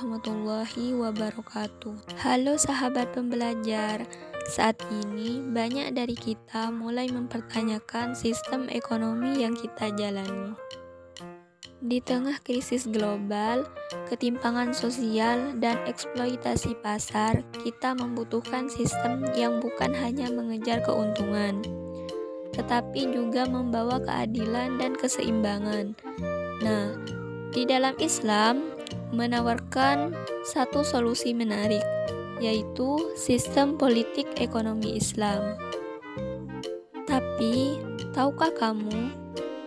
warahmatullahi wabarakatuh. Halo sahabat pembelajar, saat ini banyak dari kita mulai mempertanyakan sistem ekonomi yang kita jalani. Di tengah krisis global, ketimpangan sosial, dan eksploitasi pasar, kita membutuhkan sistem yang bukan hanya mengejar keuntungan, tetapi juga membawa keadilan dan keseimbangan. Nah, di dalam Islam menawarkan satu solusi menarik, yaitu sistem politik ekonomi Islam. Tapi, tahukah kamu,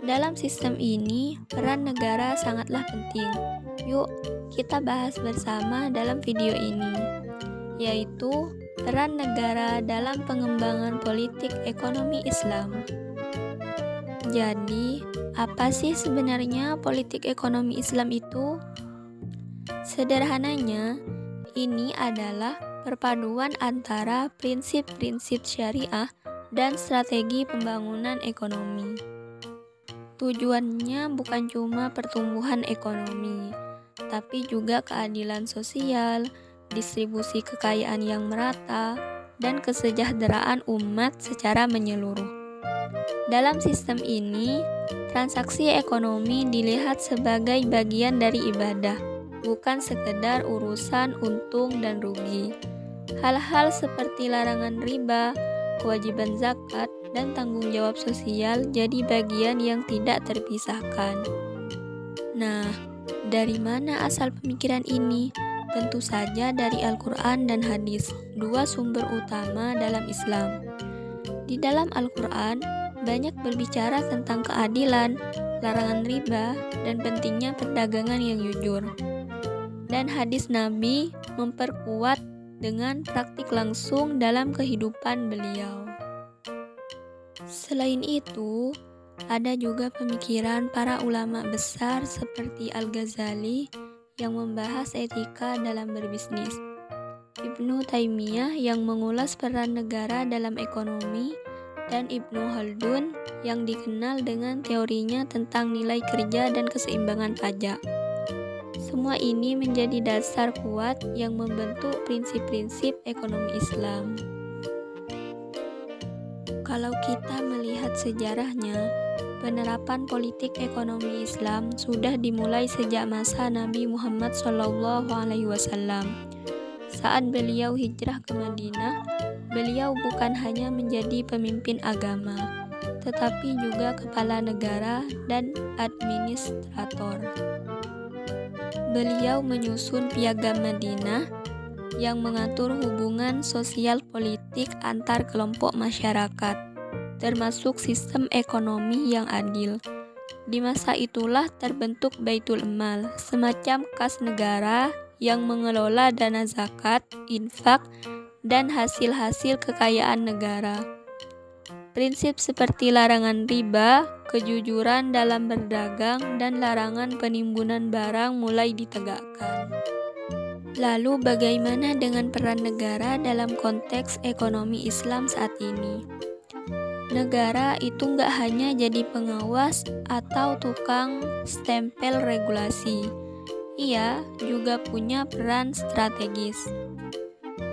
dalam sistem ini peran negara sangatlah penting. Yuk, kita bahas bersama dalam video ini, yaitu peran negara dalam pengembangan politik ekonomi Islam. Jadi, apa sih sebenarnya politik ekonomi Islam itu? Sederhananya, ini adalah perpaduan antara prinsip-prinsip syariah dan strategi pembangunan ekonomi. Tujuannya bukan cuma pertumbuhan ekonomi, tapi juga keadilan sosial, distribusi kekayaan yang merata, dan kesejahteraan umat secara menyeluruh. Dalam sistem ini, transaksi ekonomi dilihat sebagai bagian dari ibadah, bukan sekedar urusan untung dan rugi. Hal-hal seperti larangan riba, kewajiban zakat, dan tanggung jawab sosial jadi bagian yang tidak terpisahkan. Nah, dari mana asal pemikiran ini? Tentu saja dari Al-Quran dan hadis, dua sumber utama dalam Islam. Di dalam Al-Quran, banyak berbicara tentang keadilan, larangan riba, dan pentingnya perdagangan yang jujur. Dan hadis Nabi memperkuat dengan praktik langsung dalam kehidupan beliau. Selain itu, ada juga pemikiran para ulama besar seperti Al-Ghazali yang membahas etika dalam berbisnis, Ibnu Taimiyah yang mengulas peran negara dalam ekonomi, dan Ibnu Khaldun yang dikenal dengan teorinya tentang nilai kerja dan keseimbangan pajak. Semua ini menjadi dasar kuat yang membentuk prinsip-prinsip ekonomi Islam. Kalau kita melihat sejarahnya, penerapan politik ekonomi Islam sudah dimulai sejak masa Nabi Muhammad SAW. Saat beliau hijrah ke Madinah, beliau bukan hanya menjadi pemimpin agama, tetapi juga kepala negara dan administrator. Beliau menyusun Piagam Madinah yang mengatur hubungan sosial politik antar kelompok masyarakat, termasuk sistem ekonomi yang adil. Di masa itulah terbentuk Baitul Mal, semacam kas negara yang mengelola dana zakat, infak, dan hasil-hasil kekayaan negara. Prinsip seperti larangan riba, kejujuran dalam berdagang, dan larangan penimbunan barang mulai ditegakkan. Lalu bagaimana dengan peran negara dalam konteks ekonomi Islam saat ini? Negara itu nggak hanya jadi pengawas atau tukang stempel regulasi. Ia juga punya peran strategis.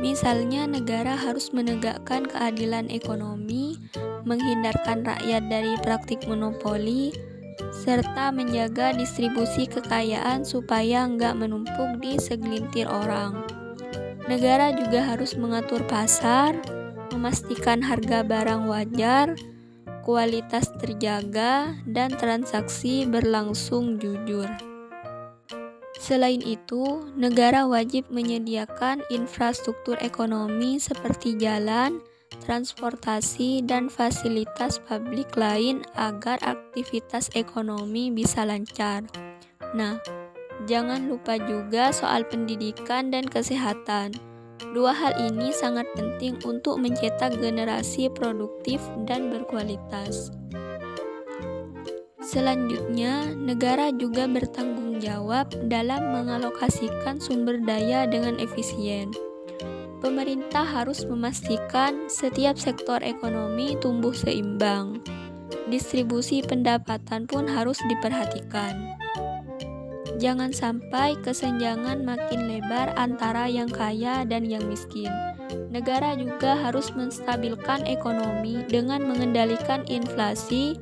Misalnya negara harus menegakkan keadilan ekonomi, menghindarkan rakyat dari praktik monopoli, serta menjaga distribusi kekayaan supaya nggak menumpuk di segelintir orang. Negara juga harus mengatur pasar, memastikan harga barang wajar, kualitas terjaga, dan transaksi berlangsung jujur. Selain itu, negara wajib menyediakan infrastruktur ekonomi seperti jalan, transportasi, dan fasilitas publik lain agar aktivitas ekonomi bisa lancar. Nah, jangan lupa juga soal pendidikan dan kesehatan. Dua hal ini sangat penting untuk mencetak generasi produktif dan berkualitas. Selanjutnya, negara juga bertanggung jawab dalam mengalokasikan sumber daya dengan efisien. Pemerintah harus memastikan setiap sektor ekonomi tumbuh seimbang. Distribusi pendapatan pun harus diperhatikan. Jangan sampai kesenjangan makin lebar antara yang kaya dan yang miskin. Negara juga harus menstabilkan ekonomi dengan mengendalikan inflasi,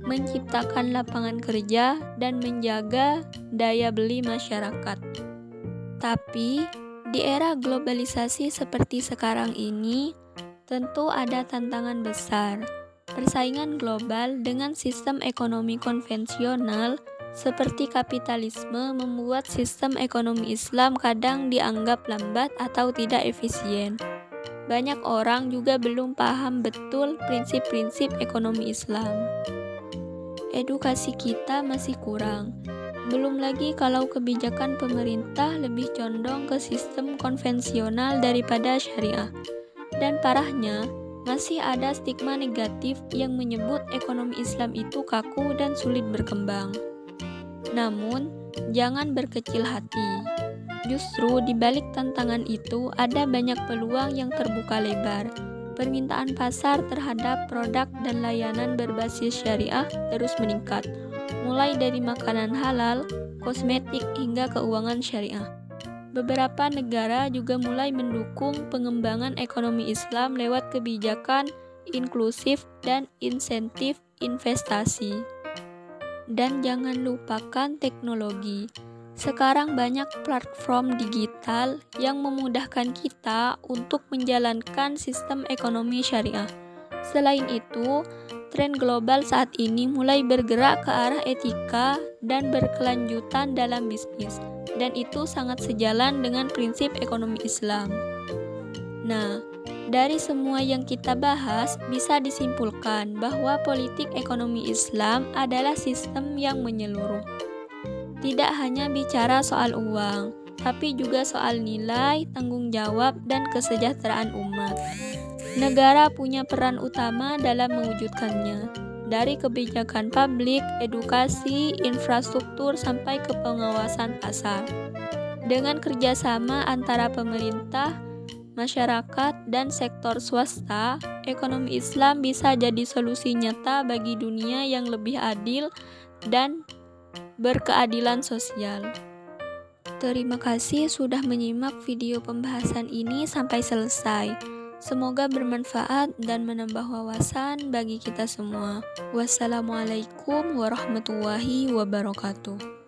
menciptakan lapangan kerja, dan menjaga daya beli masyarakat. Tapi, di era globalisasi seperti sekarang ini, tentu ada tantangan besar. Persaingan global dengan sistem ekonomi konvensional seperti kapitalisme membuat sistem ekonomi Islam kadang dianggap lambat atau tidak efisien. Banyak orang juga belum paham betul prinsip-prinsip ekonomi Islam. Edukasi kita masih kurang. Belum lagi kalau kebijakan pemerintah lebih condong ke sistem konvensional daripada syariah. Dan parahnya, masih ada stigma negatif yang menyebut ekonomi Islam itu kaku dan sulit berkembang. Namun, jangan berkecil hati. Justru di balik tantangan itu ada banyak peluang yang terbuka lebar. Permintaan pasar terhadap produk dan layanan berbasis syariah terus meningkat, mulai dari makanan halal, kosmetik, hingga keuangan syariah. Beberapa negara juga mulai mendukung pengembangan ekonomi Islam lewat kebijakan inklusif dan insentif investasi. Dan jangan lupakan teknologi. Sekarang banyak platform digital yang memudahkan kita untuk menjalankan sistem ekonomi syariah. Selain itu, tren global saat ini mulai bergerak ke arah etika dan berkelanjutan dalam bisnis, dan itu sangat sejalan dengan prinsip ekonomi Islam. Nah, dari semua yang kita bahas, bisa disimpulkan bahwa politik ekonomi Islam adalah sistem yang menyeluruh. Tidak hanya bicara soal uang, tapi juga soal nilai, tanggung jawab, dan kesejahteraan umat. Negara punya peran utama dalam mewujudkannya, dari kebijakan publik, edukasi, infrastruktur, sampai ke pengawasan pasar. Dengan kerjasama antara pemerintah, masyarakat, dan sektor swasta, ekonomi Islam bisa jadi solusi nyata bagi dunia yang lebih adil dan berkeadilan sosial. Terima kasih sudah menyimak video pembahasan ini sampai selesai. Semoga bermanfaat dan menambah wawasan bagi kita semua. Wassalamualaikum warahmatullahi wabarakatuh.